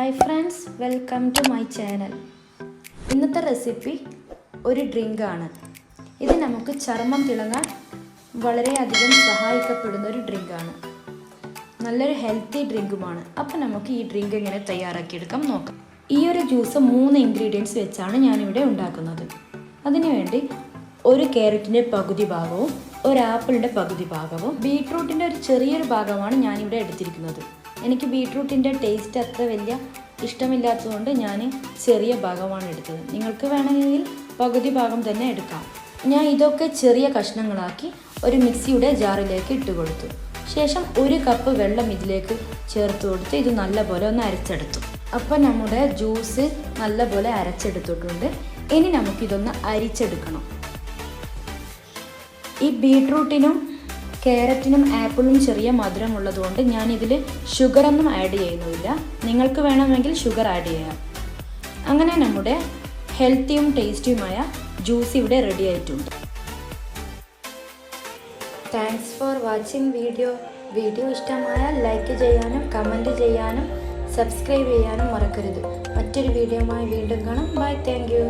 Hi friends, welcome to my channel. ഇന്നത്തെ recipe ഒരു ഡ്രിങ്കാണ്. ഇത് നമുക്ക് ചർമ്മം തിളങ്ങാൻ വളരെയധികം സഹായിക്കപ്പെടുന്ന ഒരു ഡ്രിങ്കാണ്. നല്ലൊരു ഹെൽത്തി ഡ്രിങ്കുമാണ്. അപ്പോൾ നമുക്ക് ഈ ഡ്രിങ്ക് എങ്ങനെ തയ്യാറാക്കിയെടുക്കാം നോക്കാം. ഈ ഒരു ജ്യൂസ് 3 ഇൻഗ്രീഡിയൻസ് വെച്ചാണ് ഞാനിവിടെ ഉണ്ടാക്കുന്നത്. അതിനുവേണ്ടി ഒരു ക്യാരറ്റിൻ്റെ പകുതി ഭാഗവും ഒരു ആപ്പിളിൻ്റെ പകുതി ഭാഗവും ബീട്രൂട്ടിൻ്റെ ഒരു ചെറിയൊരു ഭാഗമാണ് ഞാനിവിടെ എടുത്തിരിക്കുന്നത്. എനിക്ക് ബീട്രൂട്ടിൻ്റെ ടേസ്റ്റ് അത്ര വലിയ ഇഷ്ടമില്ലാത്തതുകൊണ്ട് ഞാൻ ചെറിയ ഭാഗമാണ് എടുത്തത്. നിങ്ങൾക്ക് വേണമെങ്കിൽ പകുതി ഭാഗം തന്നെ എടുക്കാം. ഞാൻ ഇതൊക്കെ ചെറിയ കഷ്ണങ്ങളാക്കി ഒരു മിക്സിയുടെ ജാറിലേക്ക് ഇട്ട് കൊടുത്തു. ശേഷം 1 കപ്പ് വെള്ളം ഇതിലേക്ക് ചേർത്ത് കൊടുത്ത് ഇത് നല്ലപോലെ ഒന്ന് അരച്ചെടുത്തു. അപ്പോൾ നമ്മുടെ ജ്യൂസ് നല്ലപോലെ അരച്ചെടുത്തിട്ടുണ്ട്. ഇനി നമുക്കിതൊന്ന് അരിച്ചെടുക്കണം. ഈ ബീട്രൂട്ടിനും ക്യാരറ്റിനും ആപ്പിളും ചെറിയ മധുരം ഉള്ളതുകൊണ്ട് ഞാനിതിൽ ഷുഗറൊന്നും ആഡ് ചെയ്യുന്നില്ല. നിങ്ങൾക്ക് വേണമെങ്കിൽ ഷുഗർ ആഡ് ചെയ്യാം. അങ്ങനെ നമ്മുടെ ഹെൽത്തിയും ടേസ്റ്റിയുമായ ജ്യൂസ് ഇവിടെ റെഡി ആയിട്ടുണ്ട്. താങ്ക്സ് ഫോർ വാച്ചിങ് വീഡിയോ ഇഷ്ടമായാൽ ലൈക്ക് ചെയ്യാനും കമൻറ്റ് ചെയ്യാനും സബ്സ്ക്രൈബ് ചെയ്യാനും മറക്കരുത്. മറ്റൊരു വീഡിയോയുമായി വീണ്ടും കാണാം. Bye, thank U.